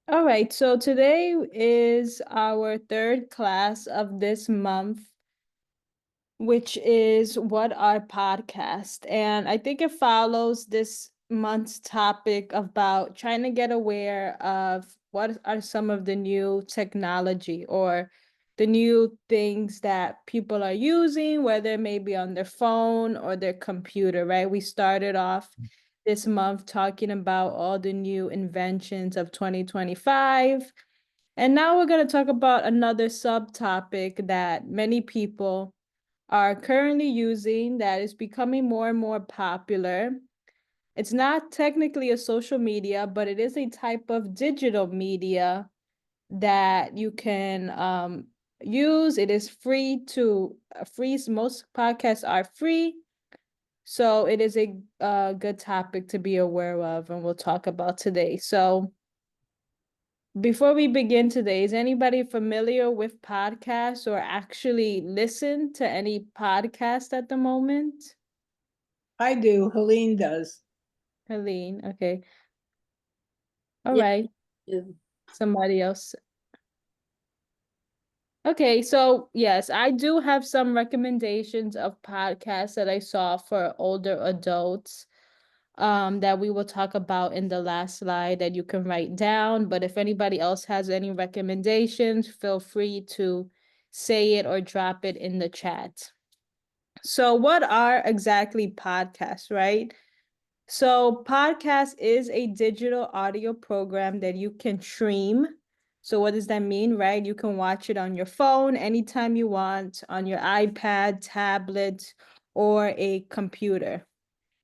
All right, so today is our third class of this month, which is what our podcast. And I think it follows this month's topic about trying to get aware of what are some of the new technology or the new things that people are using, whether it may be on their phone or their computer, right? We started off this month talking about all the new inventions of 2025. And now we're going to talk about another subtopic that many people are currently using that is becoming more and more popular. It's not technically a social media, but it is a type of digital media that you can use. It is free. Most podcasts are free. So it is a good topic to be aware of, and we'll talk about today. So before we begin today, is anybody familiar with podcasts or actually listen to any podcast at the moment? I do. Helene does. Helene, okay. All Yeah. right. Somebody else. Okay, so yes, I do have some recommendations of podcasts that I saw for older adults that we will talk about in the last slide that you can write down. But if anybody else has any recommendations, feel free to say it or drop it in the chat. So, what are exactly podcasts, right? So, podcast is a digital audio program that you can stream. So, what does that mean, right? You can watch it on your phone anytime you want, on your iPad, tablet, or a computer.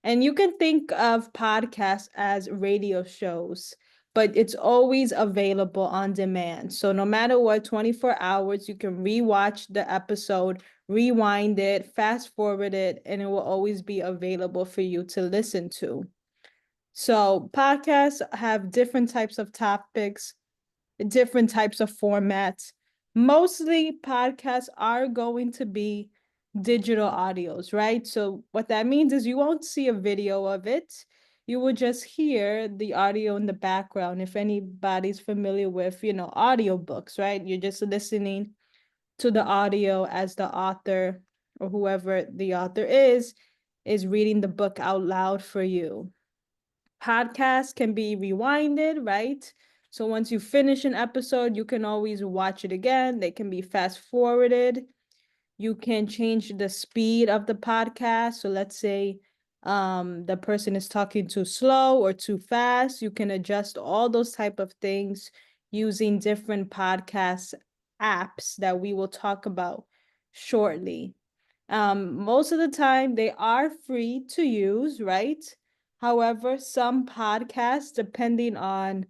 And you can think of podcasts as radio shows, but it's always available on demand. So no matter what, 24 hours, you can rewatch the episode, rewind it, fast forward it, and it will always be available for you to listen to. So podcasts have different types of topics, different types of formats. Mostly podcasts are going to be digital audios, right? So what that means is you won't see a video of it. You will just hear the audio in the background. If anybody's familiar with, audiobooks, right? You're just listening to the audio as the author or whoever the author is reading the book out loud for you. Podcasts can be rewinded, right? So once you finish an episode, you can always watch it again. They can be fast forwarded. You can change the speed of the podcast. So let's say the person is talking too slow or too fast. You can adjust all those type of things using different podcast apps that we will talk about shortly. Most of the time they are free to use, right? However, some podcasts, depending on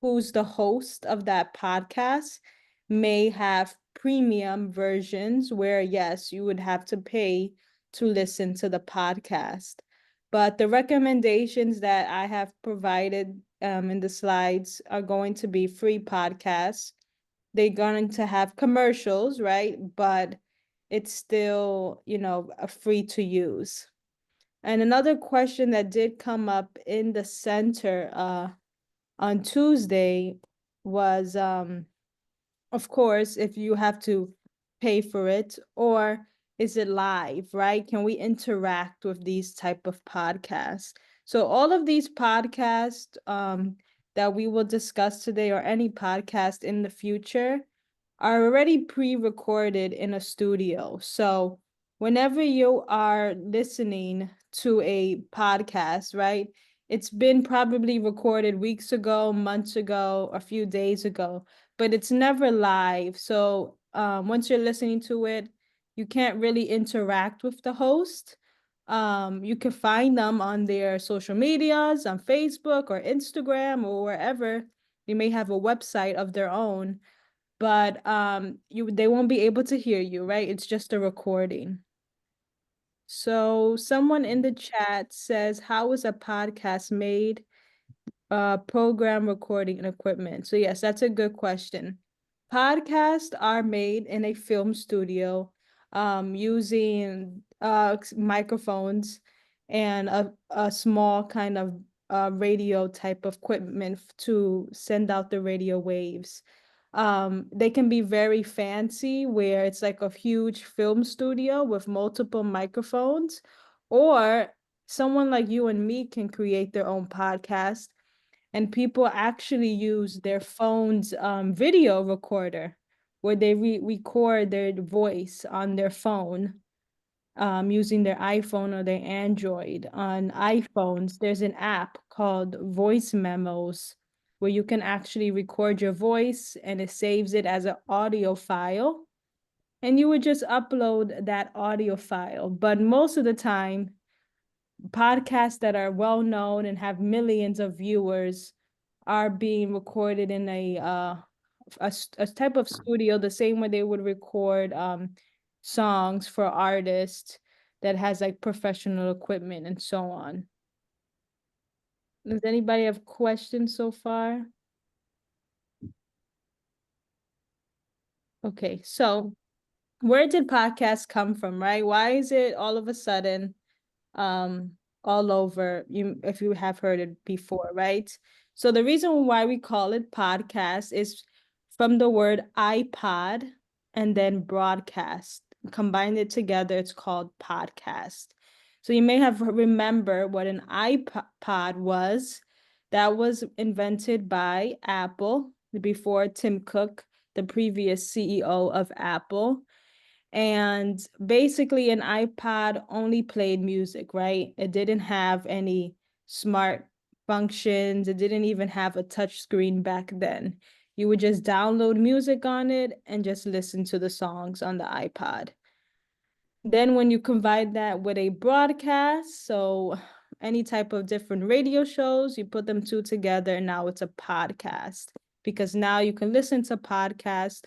who's the host of that podcast, may have premium versions where, yes, you would have to pay to listen to the podcast. But the recommendations that I have provided in the slides are going to be free podcasts. They're going to have commercials, right? But it's still, free to use. And another question that did come up in the center on Tuesday was, of course, if you have to pay for it, or is it live, right? Can we interact with these type of podcasts? So all of these podcasts that we will discuss today, or any podcast in the future, are already pre-recorded in a studio. So whenever you are listening to a podcast, right? It's been probably recorded weeks ago, months ago, a few days ago, but it's never live. So once you're listening to it, you can't really interact with the host. You can find them on their social medias, on Facebook or Instagram or wherever. They may have a website of their own, but they won't be able to hear you, right? It's just a recording. So someone in the chat says, how is a podcast made? Program recording and equipment. So yes, that's a good question. Podcasts are made in a film studio using microphones and a small kind of radio type of equipment to send out the radio waves. They can be very fancy, where it's like a huge film studio with multiple microphones, or someone like you and me can create their own podcast, and people actually use their phone's video recorder, where they record their voice on their phone, using their iPhone or their Android. On iPhones, there's an app called Voice Memos, where you can actually record your voice and it saves it as an audio file. And you would just upload that audio file. But most of the time, podcasts that are well known and have millions of viewers are being recorded in a type of studio, the same way they would record songs for artists, that has like professional equipment and so on. Does anybody have questions so far? Okay, so where did podcasts come from, right? Why is it all of a sudden um all over, you if you have heard it before, right? So the reason why we call it podcast is from the word iPod and then broadcast. Combine it together, it's called podcast. So you may have remember what an iPod was. That was invented by Apple before Tim Cook, the previous CEO of Apple. And basically, an iPod only played music, right? It didn't have any smart functions. It didn't even have a touch screen back then. You would just download music on it and just listen to the songs on the iPod. Then when you combine that with a broadcast, so any type of different radio shows, you put them two together, and now it's a podcast, because now you can listen to podcasts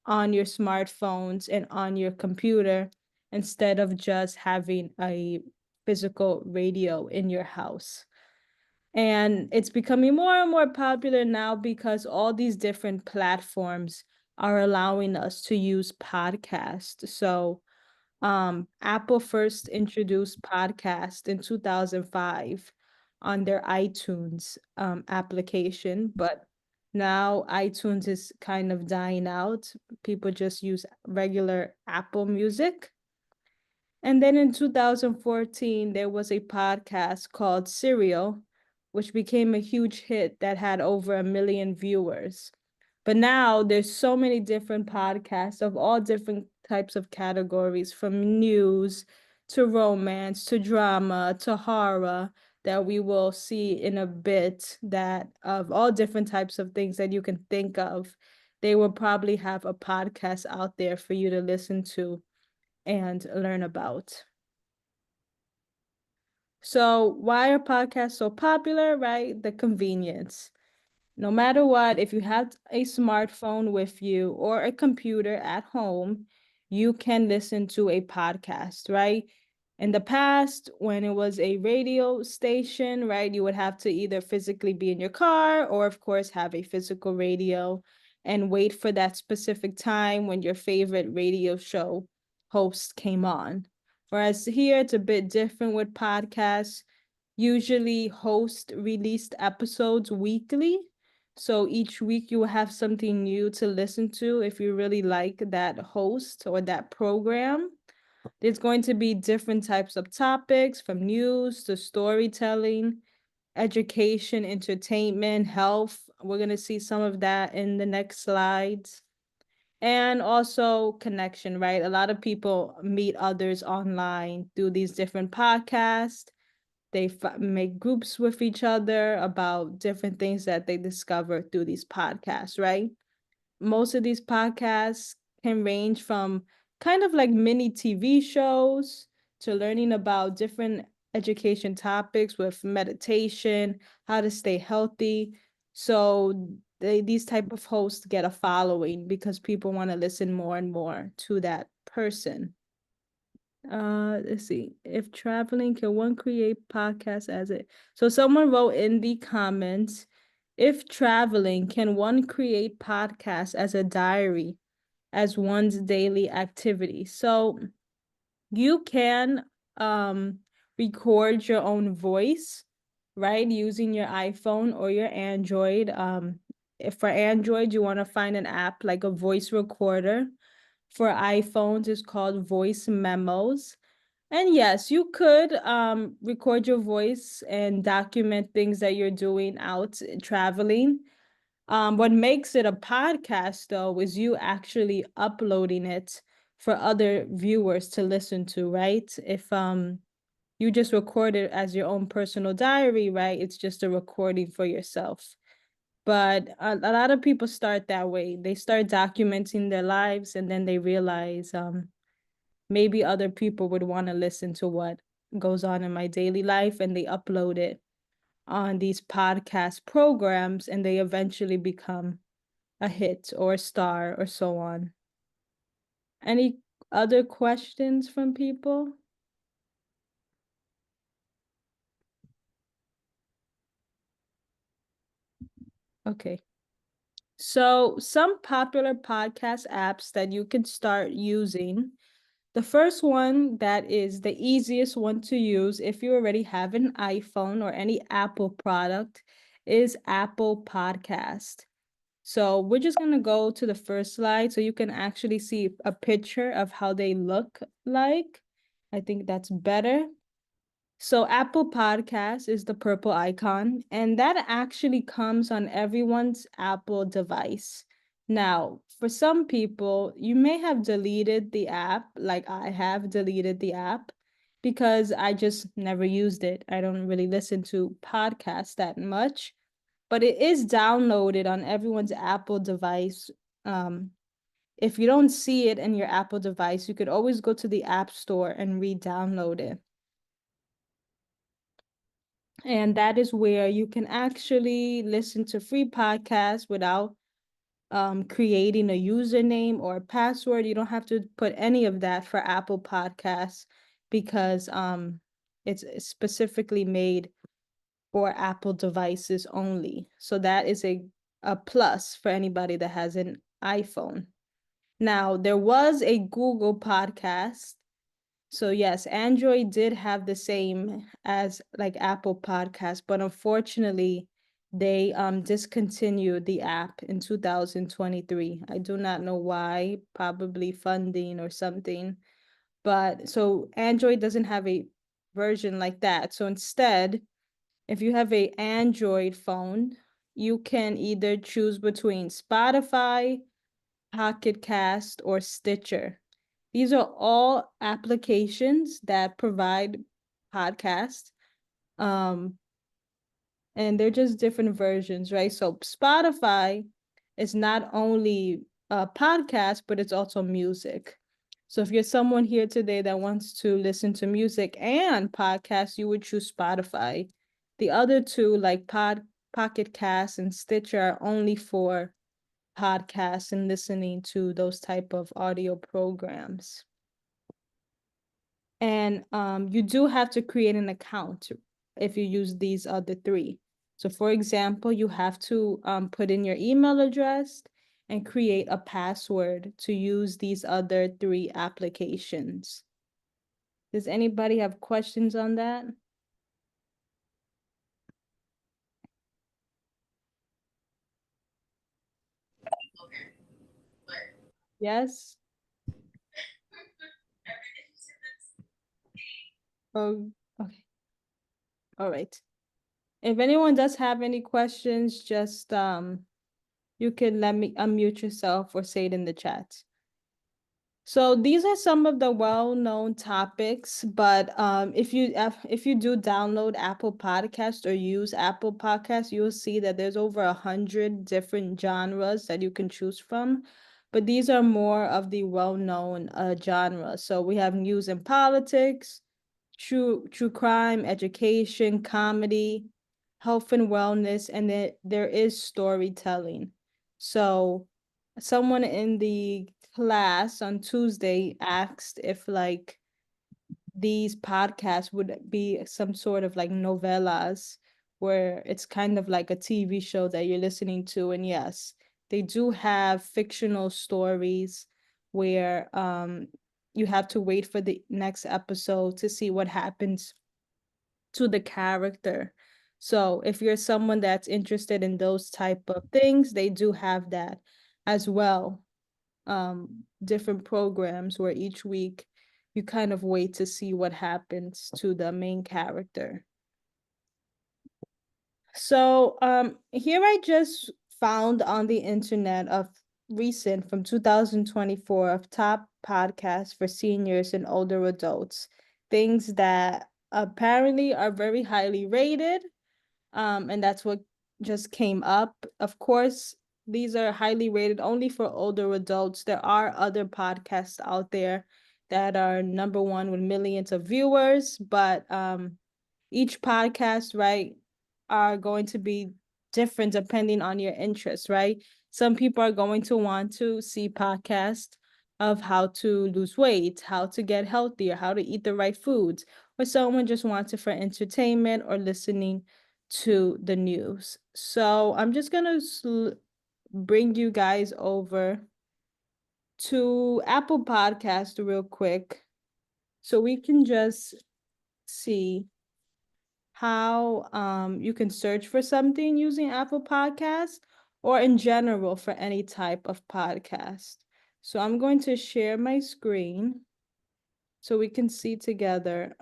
on your smartphones and on your computer, instead of just having a physical radio in your house. And it's becoming more and more popular now because all these different platforms are allowing us to use podcasts. So Apple first introduced podcast in 2005 on their iTunes application, but now iTunes is kind of dying out. People just use regular Apple Music. And then in 2014, there was a podcast called Serial, which became a huge hit that had over 1 million viewers. But now there's so many different podcasts of all different types of categories, from news to romance to drama to horror, that we will see in a bit, that of all different types of things that you can think of. They will probably have a podcast out there for you to listen to and learn about. So, why are podcasts so popular, right? The convenience. No matter what, if you have a smartphone with you or a computer at home, you can listen to a podcast, right? In the past, when it was a radio station, right, you would have to either physically be in your car or, of course, have a physical radio and wait for that specific time when your favorite radio show host came on. Whereas here, it's a bit different with podcasts. Usually, host released episodes weekly. So each week you will have something new to listen to if you really like that host or that program. There's going to be different types of topics, from news to storytelling, education, entertainment, health. We're going to see some of that in the next slides. And also connection, right? A lot of people meet others online through these different podcasts. They make groups with each other about different things that they discover through these podcasts, right? Most of these podcasts can range from kind of like mini TV shows to learning about different education topics with meditation, how to stay healthy. So these type of hosts get a following because people want to listen more and more to that person. Let's see. If traveling, can one create podcast as it? So someone wrote in the comments, if traveling, can one create podcast as a diary, as one's daily activity? So you can record your own voice right? Using your iPhone or your Android. If for Android, you want to find an app like a voice recorder. For iPhones, it's called voice memos. And yes, you could record your voice and document things that you're doing out traveling. What makes it a podcast though is you actually uploading it for other viewers to listen to, right? If you just record it as your own personal diary, right? It's just a recording for yourself. But a lot of people start that way. They start documenting their lives and then they realize maybe other people would want to listen to what goes on in my daily life and they upload it on these podcast programs and they eventually become a hit or a star or so on. Any other questions from people? Okay. So, some popular podcast apps that you can start using. The first one that is the easiest one to use if you already have an iPhone or any Apple product is Apple Podcast. So we're just going to go to the first slide so you can actually see a picture of how they look like. I think that's better. So Apple Podcast is the purple icon, and that actually comes on everyone's Apple device. Now, for some people, you may have deleted the app, like I have deleted the app, because I just never used it. I don't really listen to podcasts that much, but it is downloaded on everyone's Apple device. If you don't see it in your Apple device, you could always go to the App Store and re-download it. And that is where you can actually listen to free podcasts without creating a username or a password. You don't have to put any of that for Apple Podcasts because it's specifically made for Apple devices only. So that is a plus for anybody that has an iPhone. Now, there was a Google podcast. So yes, Android did have the same as like Apple Podcast, but unfortunately, they discontinued the app in 2023. I do not know why, probably funding or something. But so Android doesn't have a version like that. So instead, if you have a Android phone, you can either choose between Spotify, Pocket Cast, or Stitcher. These are all applications that provide podcasts. Um, and they're just different versions, right? So Spotify is not only a podcast, but it's also music. So if you're someone here today that wants to listen to music and podcasts, you would choose Spotify. The other two, like Pocket Cast and Stitcher, are only for podcasts and listening to those type of audio programs. And you do have to create an account if you use these other three. So for example, you have to put in your email address and create a password to use these other three applications. Does anybody have questions on that? Yes? Oh, okay. All right. If anyone does have any questions, just you can let me unmute yourself or say it in the chat. So these are some of the well-known topics, but if you do download Apple Podcast or use Apple Podcast, you'll see that there's over 100 different genres that you can choose from. But these are more of the well-known genres. So we have news and politics, true crime, education, comedy, health and wellness, and then there is storytelling. So someone in the class on Tuesday asked if like these podcasts would be some sort of like novellas where it's kind of like a TV show that you're listening to. And yes, they do have fictional stories where you have to wait for the next episode to see what happens to the character. So if you're someone that's interested in those type of things, they do have that as well. Different programs where each week you kind of wait to see what happens to the main character. So here I just found on the internet of recent from 2024 of top podcasts for seniors and older adults, things that apparently are very highly rated, and that's what just came up. Of course, these are highly rated only for older adults. There are other podcasts out there that are number one with millions of viewers, but each podcast, right, are going to be different depending on your interests, right? Some people are going to want to see podcasts of how to lose weight, how to get healthier, how to eat the right foods, or someone just wants it for entertainment or listening to the news. So I'm just gonna bring you guys over to Apple Podcast real quick so we can just see how you can search for something using Apple Podcast or in general for any type of podcast. So I'm going to share my screen so we can see together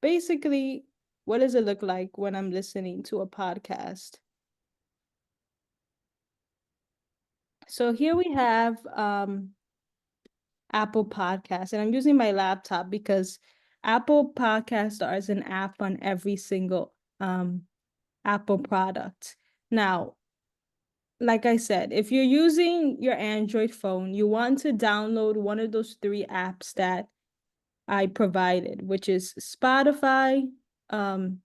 basically what does it look like when I'm listening to a podcast. So here we have Apple Podcast, and I'm using my laptop because Apple Podcast is an app on every single Apple product. Now, like I said, if you're using your Android phone, you want to download one of those three apps that I provided, which is Spotify, um,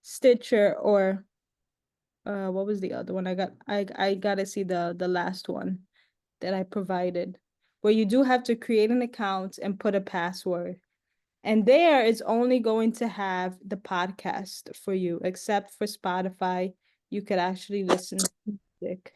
Stitcher, or what was the other one? I gotta see the last one that I provided, where you do have to create an account and put a password. And there it's only going to have the podcast for you, except for Spotify. You could actually listen to music.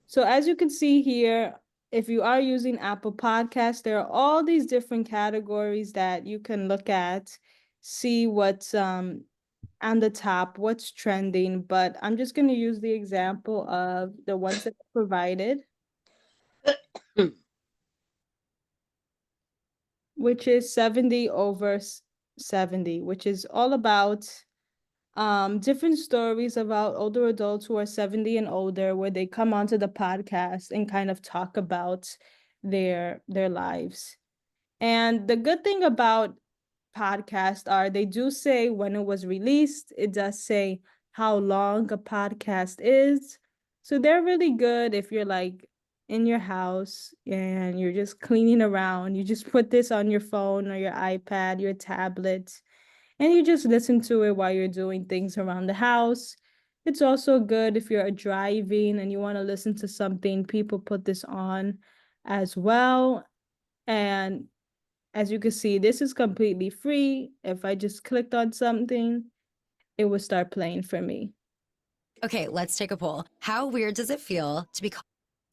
So as you can see here, if you are using Apple Podcasts, there are all these different categories that you can look at, see what's on the top, what's trending. But I'm just going to use the example of the ones that I provided, which is 70 over 70, which is all about different stories about older adults who are 70 and older, where they come onto the podcast and kind of talk about their lives. And the good thing about podcasts are they do say when it was released, it does say how long a podcast is. So they're really good if you're like in your house and you're just cleaning around. You just put this on your phone or your iPad, your tablet, and you just listen to it while you're doing things around the house. It's also good if you're driving and you want to listen to something. People put this on as well. And as you can see, this is completely free. If I just clicked on something, it would start playing for me. Okay, let's take a poll. How weird does it feel to be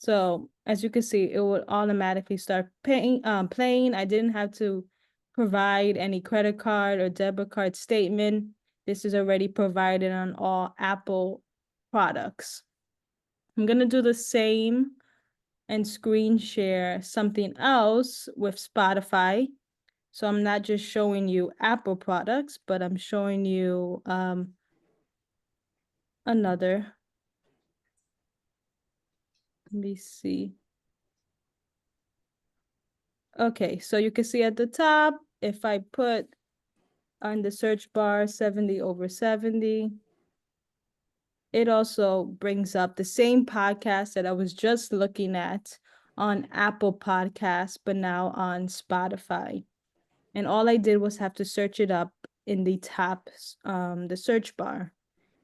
So as you can see, it would automatically start playing. I didn't have to provide any credit card or debit card statement. This is already provided on all Apple products. I'm gonna do the same and screen share something else with Spotify. So I'm not just showing you Apple products, but I'm showing you another. Let me see. Okay, so you can see at the top, if I put on the search bar 70 over 70, it also brings up the same podcast that I was just looking at on Apple Podcasts, but now on Spotify. And all I did was have to search it up in the top, the search bar.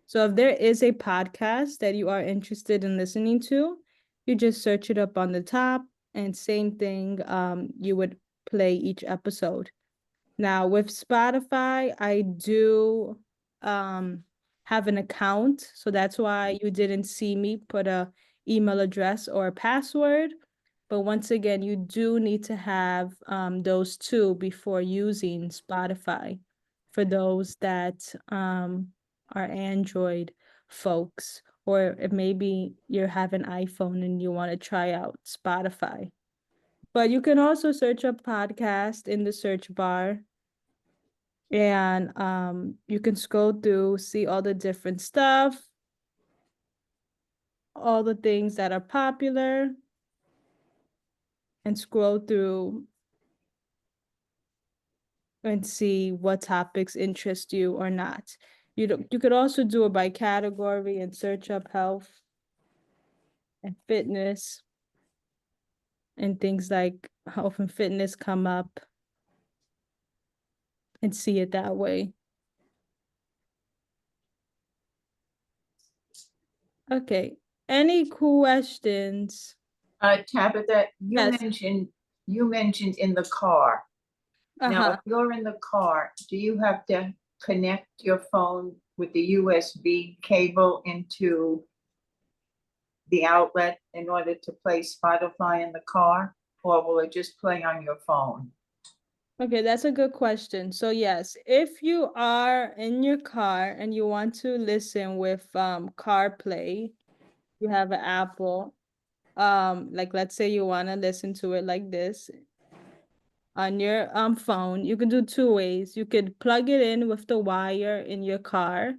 So if there is a podcast that you are interested in listening to, you just search it up on the top, and same thing, you would play each episode. Now with Spotify, I do have an account, so that's why you didn't see me put a email address or a password. But once again, you do need to have those two before using Spotify for those that are Android folks, or if maybe you have an iPhone and you want to try out Spotify. But you can also search up podcast in the search bar, and you can scroll through, see all the different stuff, all the things that are popular, and scroll through and see what topics interest you or not. You could also do it by category and search up health and fitness, and things like health and fitness come up, and see it that way. Okay. Any questions? Tabitha, Yes. you mentioned in the car. Now, Uh-huh. if you're in the car, do you have to connect your phone with the USB cable into the outlet in order to play Spotify in the car? Or will it just play on your phone? Okay, that's a good question. So yes, if you are in your car and you want to listen with CarPlay, you have an Apple, like let's say you want to listen to it like this on your phone, you can do two ways. You could plug it in with the wire in your car,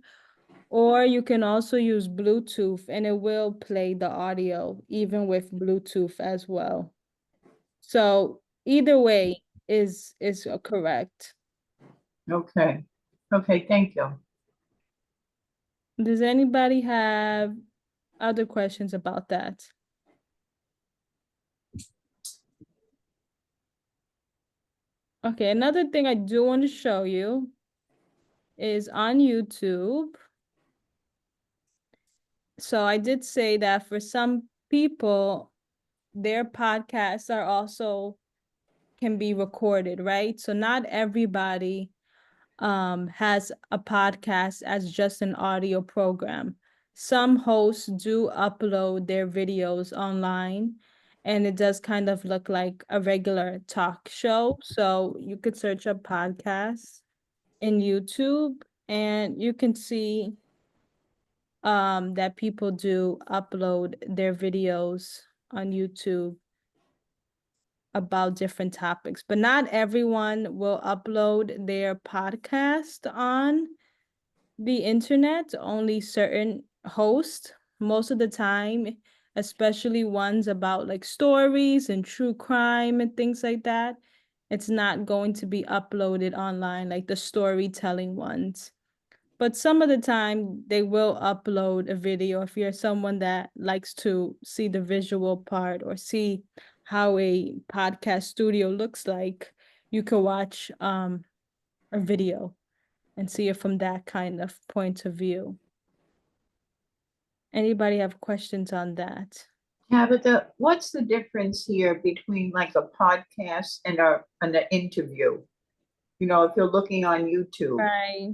or you can also use Bluetooth and it will play the audio even with Bluetooth as well. So either way is correct. Okay. Okay, thank you. Does anybody have other questions about that? Okay, another thing I do want to show you is on YouTube. So I did say that for some people, their podcasts are also can be recorded, right? So not everybody has a podcast as just an audio program. Some hosts do upload their videos online, and it does kind of look like a regular talk show. So you could search up podcasts in YouTube, and you can see that people do upload their videos on YouTube about different topics, but not everyone will upload their podcast on the internet, only certain hosts. Most of the time, especially ones about like stories and true crime and things like that, it's not going to be uploaded online, like the storytelling ones. But some of the time they will upload a video if you're someone that likes to see the visual part or see how a podcast studio looks like. You can watch a video and see it from that kind of point of view. Anybody have questions on that? Tabitha, what's the difference here between like a podcast and an interview? You know, if you're looking on YouTube. Right.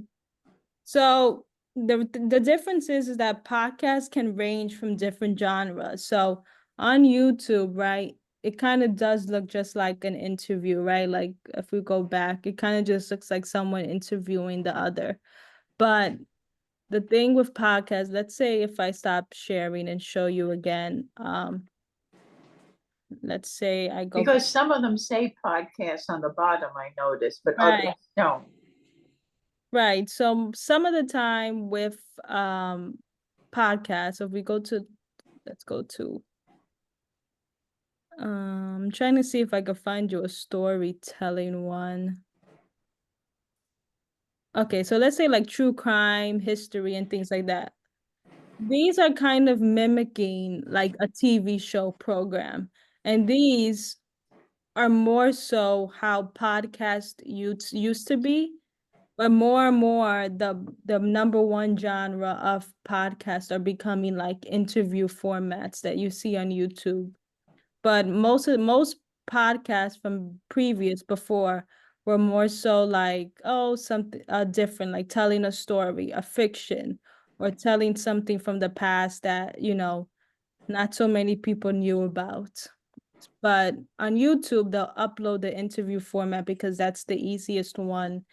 So the difference is that podcasts can range from different genres. So on YouTube, right, it kind of does look just like an interview, right? Like if we go back, it kind of just looks like someone interviewing the other. But the thing with podcasts, let's say if I stop sharing and show you again, let's say I go Because some of them say podcasts on the bottom, I noticed, but right. others don't. Right. So some of the time with podcasts, if we go to let's go to I'm trying to see if I could find you a storytelling one. Okay, so let's say like true crime, history, and things like that. These are kind of mimicking like a TV show program. And these are more so how podcasts used to be. But more and more, the number one genre of podcasts are becoming like interview formats that you see on YouTube. But most podcasts from previous before were more so like, oh, something different, like telling a story, a fiction, or telling something from the past that, not so many people knew about. But on YouTube, they'll upload the interview format because that's the easiest one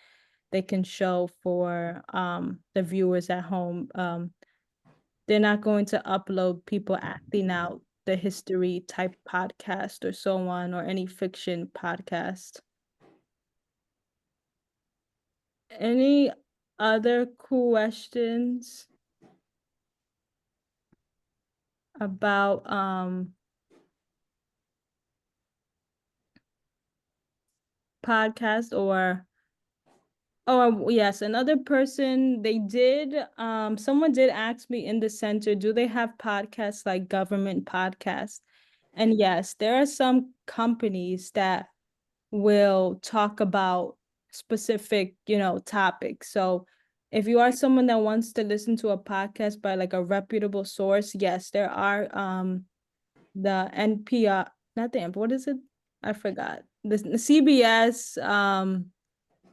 they can show for the viewers at home. They're not going to upload people acting out the history type podcast or so on, or any fiction podcast. Any other questions about podcast? Or oh yes, another person, they did someone did ask me in the center, do they have podcasts like government podcasts? And yes, there are some companies that will talk about specific, topics. So if you are someone that wants to listen to a podcast by like a reputable source, yes, there are the NPR, not the NPR, what is it? I forgot. The CBS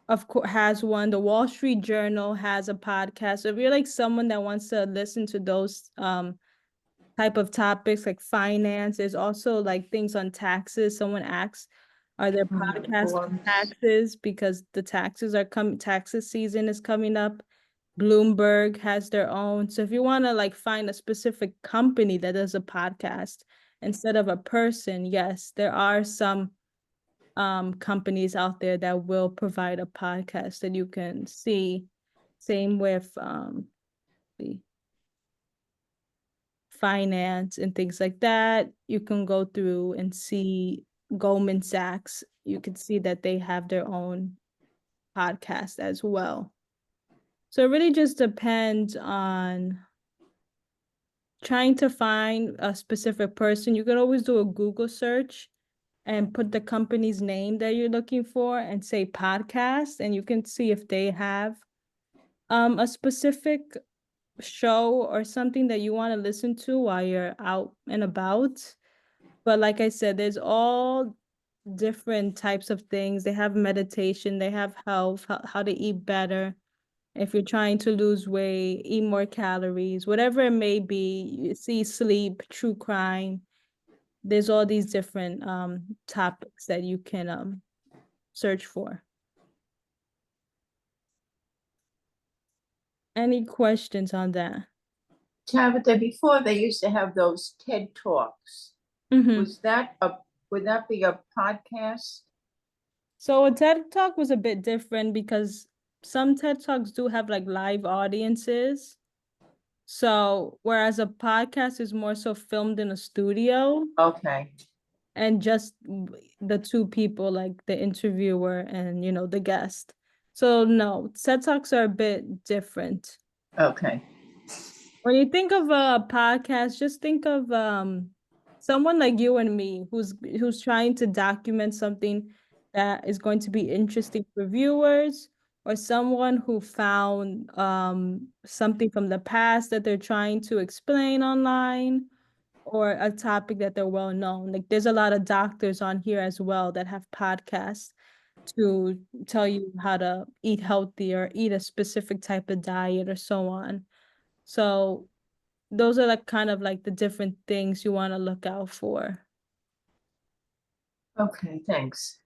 of course has one. The Wall Street Journal has a podcast. So if you're like someone that wants to listen to those type of topics like finance, there's also like things on taxes. Someone asks, are there podcasts on taxes, because the taxes season is coming up. Bloomberg has their own. So if you want to like find a specific company that does a podcast instead of a person, yes, there are some companies out there that will provide a podcast that you can see. Same with the finance and things like that. You can go through and see Goldman Sachs. You can see that they have their own podcast as well. So it really just depends on trying to find a specific person. You could always do a Google search and put the company's name that you're looking for and say podcast, and you can see if they have a specific show or something that you want to listen to while you're out and about. But like I said, there's all different types of things. They have meditation, they have health, how to eat better. If you're trying to lose weight, eat more calories, whatever it may be, you see sleep, true crime. There's all these different topics that you can search for. Any questions on that? Tabitha, before they used to have those TED Talks. Mm-hmm. Would that be a podcast? So a TED Talk was a bit different because some TED Talks do have like live audiences. So whereas a podcast is more so filmed in a studio Okay, and just the two people, like the interviewer and the guest. So no, TED Talks are a bit different. okay. When you think of a podcast, just think of someone like you and me who's trying to document something that is going to be interesting for viewers, or someone who found something from the past that they're trying to explain online, or a topic that they're well known. Like there's a lot of doctors on here as well that have podcasts to tell you how to eat healthy or eat a specific type of diet or so on. So those are like kind of like the different things you want to look out for. Okay, thanks.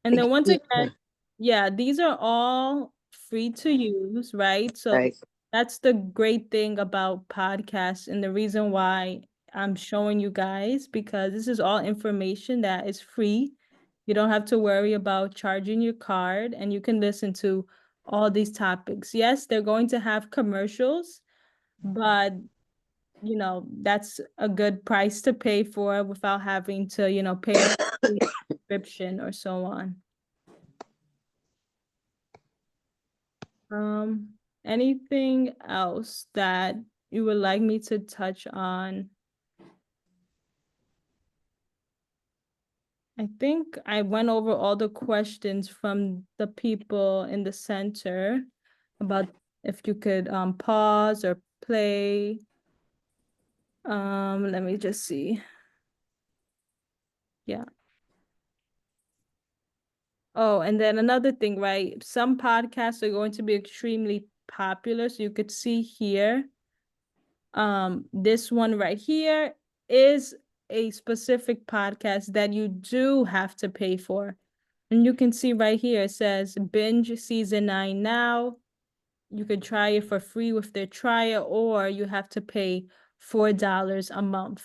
And then once again, yeah, these are all free to use, right? So Right. that's the great thing about podcasts, and the reason why I'm showing you guys, because this is all information that is free. You don't have to worry about charging your card, and you can listen to all these topics. Yes, they're going to have commercials, but that's a good price to pay for without having to, pay a subscription or so on. Anything else that you would like me to touch on? I think I went over all the questions from the people in the center about if you could pause or play. Let me just see. Yeah. Oh, and then another thing, right? Some podcasts are going to be extremely popular. So you could see here, this one right here is a specific podcast that you do have to pay for. And you can see right here, it says binge season 9 now. You could try it for free with their trial, or you have to pay $4 a month.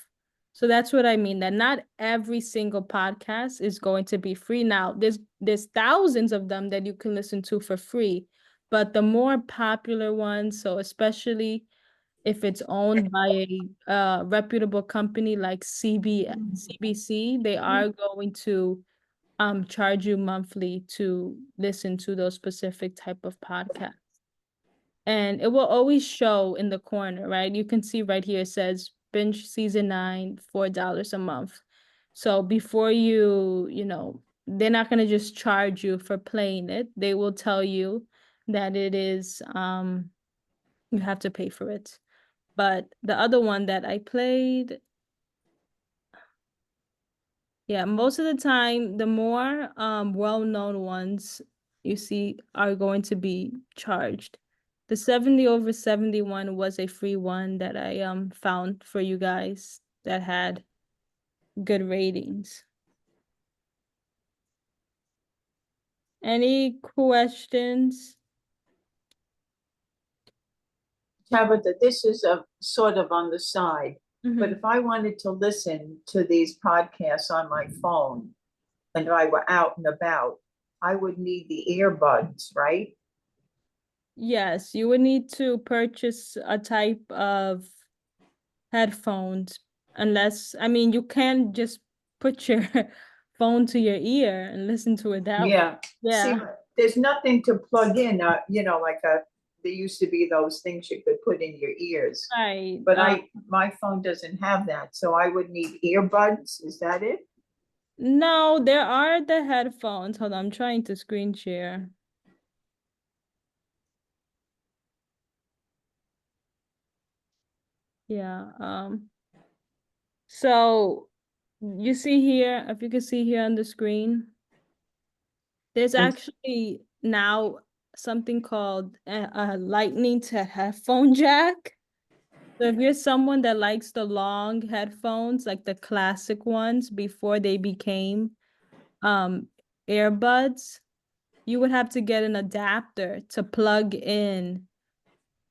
So that's what I mean, that not every single podcast is going to be free. Now, there's thousands of them that you can listen to for free, but the more popular ones, so especially if it's owned by a reputable company like CBC, they are going to charge you monthly to listen to those specific type of podcasts. And it will always show in the corner, right? You can see right here, it says binge season 9, $4 a month. So before they're not going to just charge you for playing it. They will tell you that it is, you have to pay for it. But the other one that I played, yeah, most of the time, the more well-known ones you see are going to be charged. The 70 over 71 was a free one that I found for you guys that had good ratings. Any questions? Tabitha, this is a sort of on the side, but Mhm. if I wanted to listen to these podcasts on my phone and I were out and about, I would need the earbuds, right? Yes, you would need to purchase a type of headphones, unless, I mean, you can just put your phone to your ear and listen to it that way. Yeah. See, Yeah, there's nothing to plug in, there used to be those things you could put in your ears. right. But my phone doesn't have that, so I would need earbuds. Is that it? No, there are the headphones. Hold on, I'm trying to screen share. Yeah, so you see here, if you can see here on the screen, there's And- actually now something called a lightning to headphone jack. So if you're someone that likes the long headphones, like the classic ones before they became um earbuds, you would have to get an adapter to plug in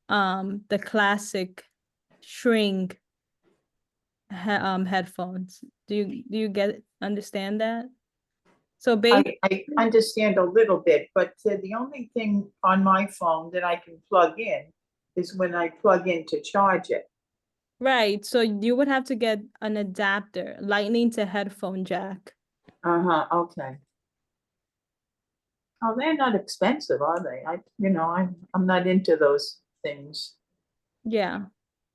the classic string headphones. Do you understand that? So basically, I understand a little bit, but the only thing on my phone that I can plug in is when I plug in to charge it. right, so you would have to get an adapter, lightning to headphone jack. Uh-huh, okay. Oh, they're not expensive, are they? I'm not into those things. Yeah,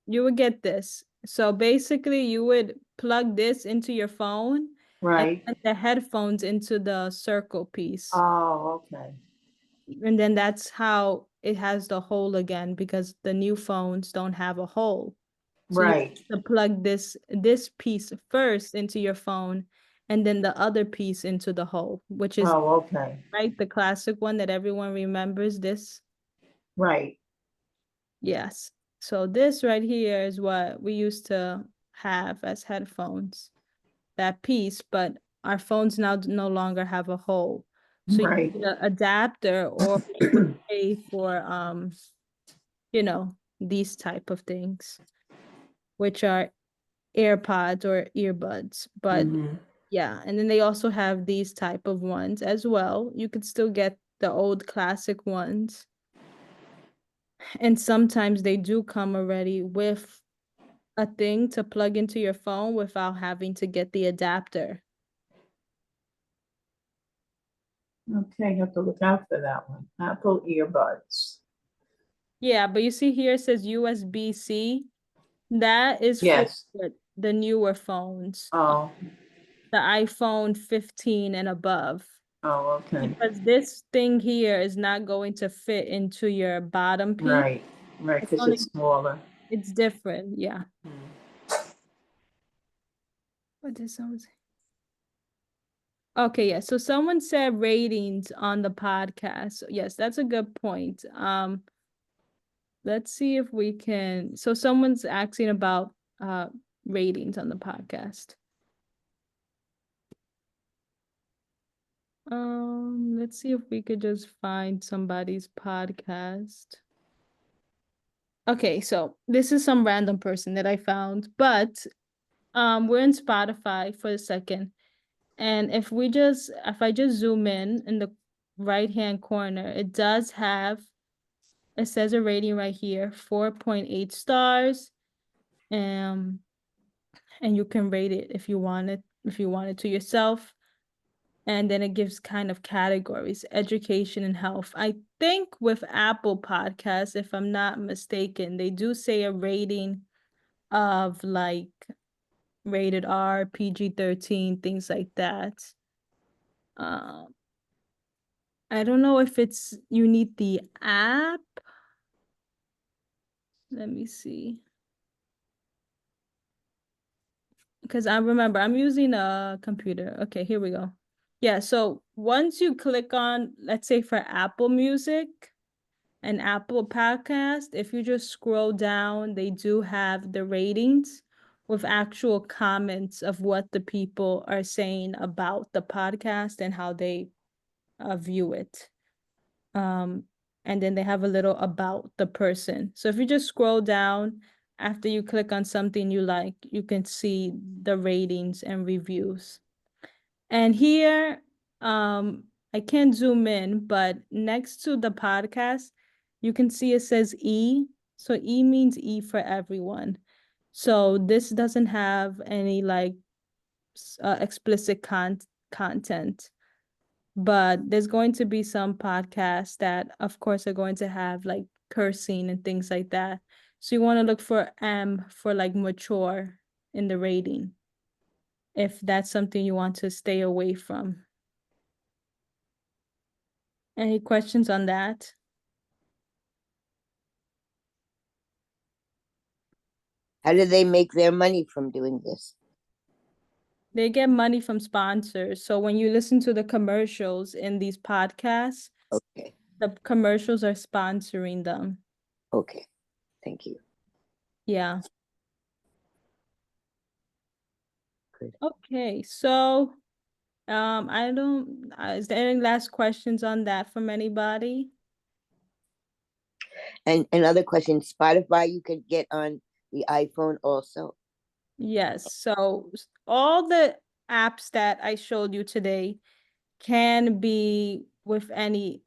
you would get this. So basically, you would plug this into your phone and Right? put the headphones into the circle piece. Oh, okay. And then that's how it has the hole again, because the new phones don't have a hole. So you Right. have to plug this piece first into your phone and then the other piece into the hole, which is Oh, okay. right the classic one that everyone remembers this. Right. Yes. So this right here is what we used to have as headphones, that piece, but our phones now no longer have a hole. So you Right. need an adapter, or you would pay for these type of things, which are AirPods or earbuds. But Mhm. yeah, and then they also have these type of ones as well. You could still get the old classic ones. And sometimes they do come already with a thing to plug into your phone without having to get the adapter. Okay, you have to look out for that one. Apple earbuds. Yeah, but you see here it says USB-C. That is for Yes. the newer phones, Oh, the iPhone 15 and above. oh, okay. Because this thing here is not going to fit into your bottom piece. Right, right, It's because only, it's smaller. it's different, yeah. Mm. What did someone say? Okay, yeah. So someone said ratings on the podcast. Yes, that's a good point. Let's see if we can. So someone's asking about ratings on the podcast. Let's see if we could just find somebody's podcast. Okay, so this is some random person that I found, but we're in Spotify for a second. And if I just zoom in the right-hand corner, it says a rating right here, 4.8 stars. And you can rate it if you want it to yourself. And then it gives kind of categories, education and health. I think with Apple Podcasts, if I'm not mistaken, they do say a rating of like rated R, PG-13, things like that. I don't know if you need the app. Let me see. Because I remember I'm using a computer. Okay, here we go. Yeah, so once you click on, let's say for Apple Music and Apple Podcast, if you just scroll down, they do have the ratings with actual comments of what the people are saying about the podcast and how they view it. And then they have a little about the person. So if you just scroll down after you click on something you like, you can see the ratings and reviews. And here, I can't zoom in, but next to the podcast, you can see it says E. So E means E for everyone. So this doesn't have any like explicit content, but there's going to be some podcasts that, of course, are going to have like cursing and things like that. So you want to look for M for like mature in the rating, if that's something you want to stay away from. Any questions on that? How do they make their money from doing this? They get money from sponsors. So when you listen to the commercials in these podcasts, Okay, the commercials are sponsoring them. okay, thank you. Yeah. Good. Okay, so I don't, is there any last questions on that from anybody? And another question, Spotify you could get on the iPhone also? Yes, so all the apps that I showed you today can be with any